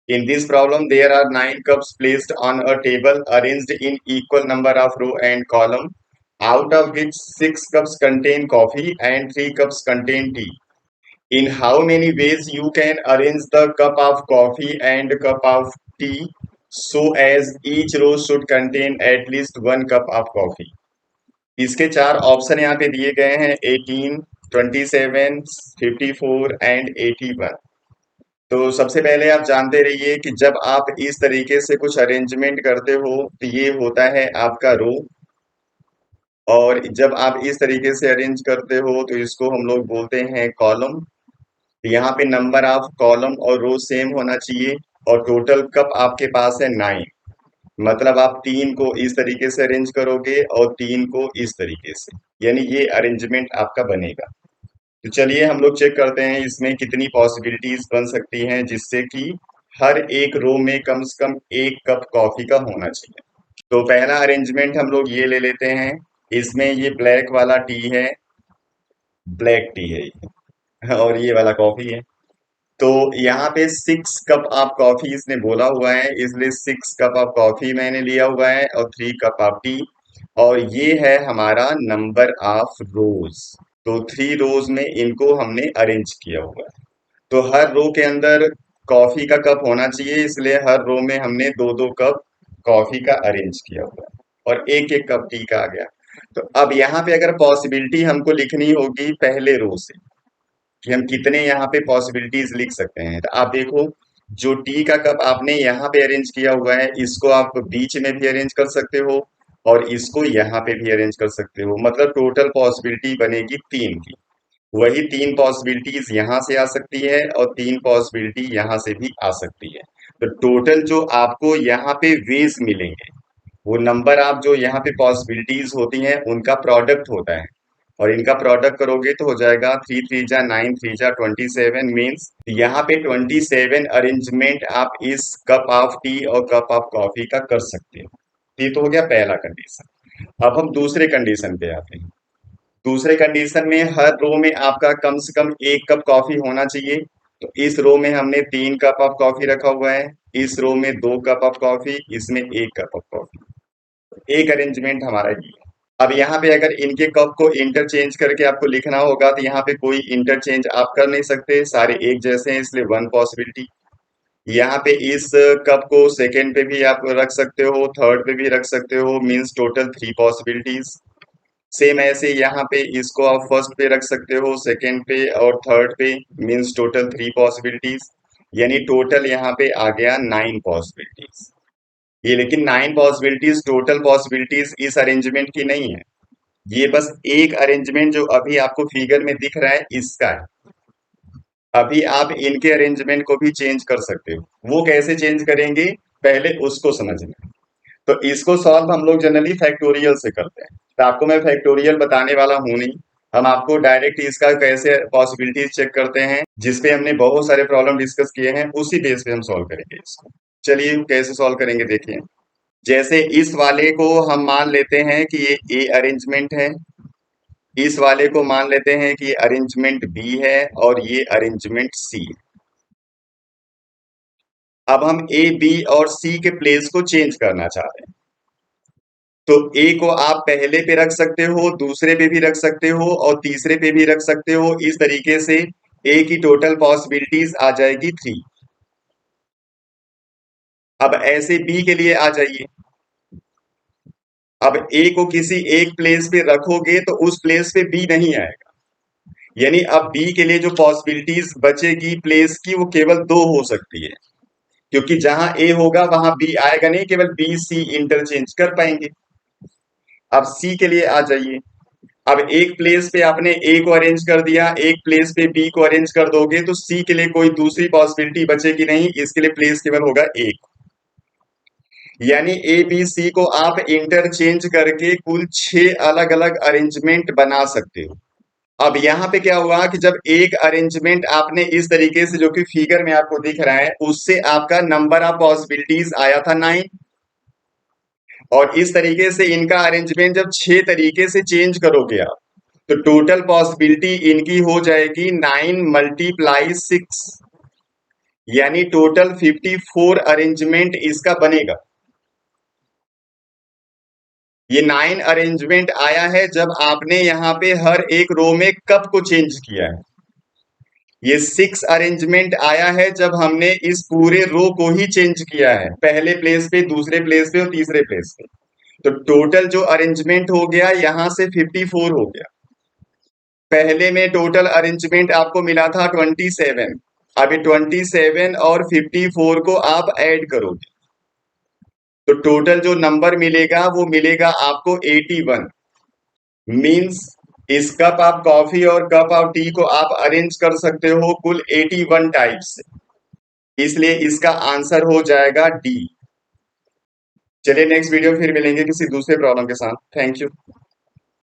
In this problem, there are 9 cups placed on a table arranged in equal number of row and column, out of which 6 cups contain coffee and 3 cups contain tea. In how many ways you can arrange the cup of coffee and cup of tea so as each row should contain at least 1 cup of coffee? इसके 4 option यहाँ पे दिए गए हैं 18, 27, 54 and 81। तो सबसे पहले आप जानते रहिए कि जब आप इस तरीके से कुछ अरेंजमेंट करते हो तो ये होता है आपका रो, और जब आप इस तरीके से अरेंज करते हो तो इसको हम लोग बोलते हैं कॉलम। यहाँ पे नंबर ऑफ कॉलम और रो सेम होना चाहिए, और टोटल कप आपके पास है 9। मतलब आप 3 को इस तरीके से अरेंज करोगे और 3 को इस तरीके से, यानी ये अरेंजमेंट आपका बनेगा। तो चलिए हम लोग चेक करते हैं इसमें कितनी पॉसिबिलिटीज बन सकती हैं जिससे कि हर एक रो में कम से कम 1 कप कॉफी का होना चाहिए। तो पहला अरेंजमेंट हम लोग ये ले लेते हैं। इसमें ये ब्लैक वाला टी है, ब्लैक टी है ये, और ये वाला कॉफी है। तो यहाँ पे 6 कप ऑफ कॉफी इसने बोला हुआ है, इसलिए 6 कप ऑफ कॉफी मैंने लिया हुआ है और 3 कप ऑफ टी। और ये है हमारा नंबर ऑफ रोज। तो 3 रोज में इनको हमने अरेंज किया हुआ है। तो हर रो के अंदर कॉफी का कप होना चाहिए, इसलिए हर रो में हमने 2-2 कप कॉफी का अरेंज किया हुआ है, और 1-1 कप टी का आ गया। तो अब यहाँ पे अगर पॉसिबिलिटी हमको लिखनी होगी पहले रो से कि हम कितने यहाँ पे पॉसिबिलिटीज लिख सकते हैं, तो आप देखो जो टी का कप आपने यहाँ पे अरेंज किया हुआ है इसको आप बीच में भी अरेंज कर सकते हो और इसको यहाँ पे भी अरेंज कर सकते हो। मतलब टोटल पॉसिबिलिटी बनेगी 3 की। वही 3 पॉसिबिलिटीज यहाँ से आ सकती है और 3 पॉसिबिलिटी यहाँ से भी आ सकती है। तो टोटल जो आपको यहाँ पे वेज मिलेंगे वो नंबर आप जो यहाँ पे पॉसिबिलिटीज होती हैं उनका प्रोडक्ट होता है, और इनका प्रोडक्ट करोगे तो हो जाएगा 3 3 जा 9, 3 जा 27 मीन्स यहाँ पे 27 अरेंजमेंट आप इस कप ऑफ टी और कप ऑफ कॉफी का कर सकते हो। ये तो हो गया पहला कंडीशन। अब हम दूसरे कंडीशन पे आते हैं। दूसरे कंडीशन में हर रो में आपका कम से कम 1 कप कॉफी होना चाहिए। तो इस रो में हमने 3 कप ऑफ कॉफी रखा हुआ है, इस रो में 2 कप ऑफ कॉफी, इसमें 1 कप ऑफ कॉफी। एक अरेंजमेंट हमारा ये है। अब यहाँ पे अगर इनके कप को इंटरचेंज करके आपको लिखना होगा तो यहाँ पे कोई इंटरचेंज आप कर नहीं सकते, सारे एक जैसे हैं, इसलिए 1 पॉसिबिलिटी। यहाँ पे इस कप को सेकेंड पे भी आप रख सकते हो, थर्ड पे भी रख सकते हो, मीन्स टोटल 3 पॉसिबिलिटीज। सेम ऐसे यहाँ पे इसको आप फर्स्ट पे रख सकते हो, सेकेंड पे और थर्ड पे, मीन्स टोटल 3 पॉसिबिलिटीज। यानी टोटल यहाँ पे आ गया 9 पॉसिबिलिटीज। ये लेकिन 9 पॉसिबिलिटीज टोटल पॉसिबिलिटीज इस अरेंजमेंट की नहीं है, ये बस एक अरेंजमेंट जो अभी आपको फिगर में दिख रहा है इसका है। अभी आप इनके अरेंजमेंट को भी चेंज कर सकते हो। वो कैसे चेंज करेंगे पहले उसको समझना। तो इसको सॉल्व हम लोग जनरली फैक्टोरियल से करते हैं, तो आपको मैं फैक्टोरियल बताने वाला हूं नहीं। हम आपको डायरेक्ट इसका कैसे पॉसिबिलिटीज चेक करते हैं जिसपे हमने बहुत सारे प्रॉब्लम डिस्कस किए हैं उसी बेस पे हम सॉल्व करेंगे इसको। चलिए कैसे सॉल्व करेंगे देखिए। जैसे इस वाले को हम मान लेते हैं कि ये ए अरेंजमेंट है, इस वाले को मान लेते हैं कि ये अरेंजमेंट बी है और ये अरेंजमेंट सी है। अब हम ए बी और सी के प्लेस को चेंज करना चाह रहे हैं। तो ए को आप पहले पे रख सकते हो, दूसरे पे भी रख सकते हो और तीसरे पे भी रख सकते हो। इस तरीके से ए की टोटल पॉसिबिलिटीज आ जाएगी 3। अब ऐसे बी के लिए आ जाइए। अब ए को किसी एक प्लेस पे रखोगे तो उस प्लेस पे बी नहीं आएगा, यानी अब बी के लिए जो पॉसिबिलिटीज बचेगी प्लेस की वो केवल 2 हो सकती है, क्योंकि जहां ए होगा वहां बी आएगा नहीं, केवल बी सी इंटरचेंज कर पाएंगे। अब सी के लिए आ जाइए। अब एक प्लेस पे आपने ए को अरेंज कर दिया, एक प्लेस पे बी को अरेंज कर दोगे तो सी के लिए कोई दूसरी पॉसिबिलिटी बचेगी नहीं, इसके लिए प्लेस केवल होगा एक। यानी ए बी सी को आप इंटरचेंज करके कुल 6 अलग अलग अरेंजमेंट बना सकते हो। अब यहाँ पे क्या हुआ कि जब एक अरेंजमेंट आपने इस तरीके से जो कि फिगर में आपको दिख रहा है उससे आपका नंबर ऑफ पॉसिबिलिटीज आया था 9, और इस तरीके से इनका अरेंजमेंट जब 6 तरीके से चेंज करोगे आप तो टोटल पॉसिबिलिटी इनकी हो जाएगी 9 मल्टीप्लाई 6। यानी टोटल 54 अरेंजमेंट इसका बनेगा। ये 9 अरेंजमेंट आया है जब आपने यहाँ पे हर एक रो में कप को चेंज किया है। ये 6 अरेंजमेंट आया है जब हमने इस पूरे रो को ही चेंज किया है, पहले प्लेस पे, दूसरे प्लेस पे और तीसरे प्लेस पे। तो टोटल जो अरेंजमेंट हो गया यहां से 54 हो गया। पहले में टोटल अरेंजमेंट आपको मिला था 27। अभी 27 और 54 को आप ऐड करोगे तो टोटल जो नंबर मिलेगा वो मिलेगा आपको 81। मीन्स इस कप ऑफ कॉफी और कप ऑफ टी को आप अरेंज कर सकते हो कुल 81 टाइप्स से। इसलिए इसका आंसर हो जाएगा डी। चलिए नेक्स्ट वीडियो फिर मिलेंगे किसी दूसरे प्रॉब्लम के साथ। Thank you.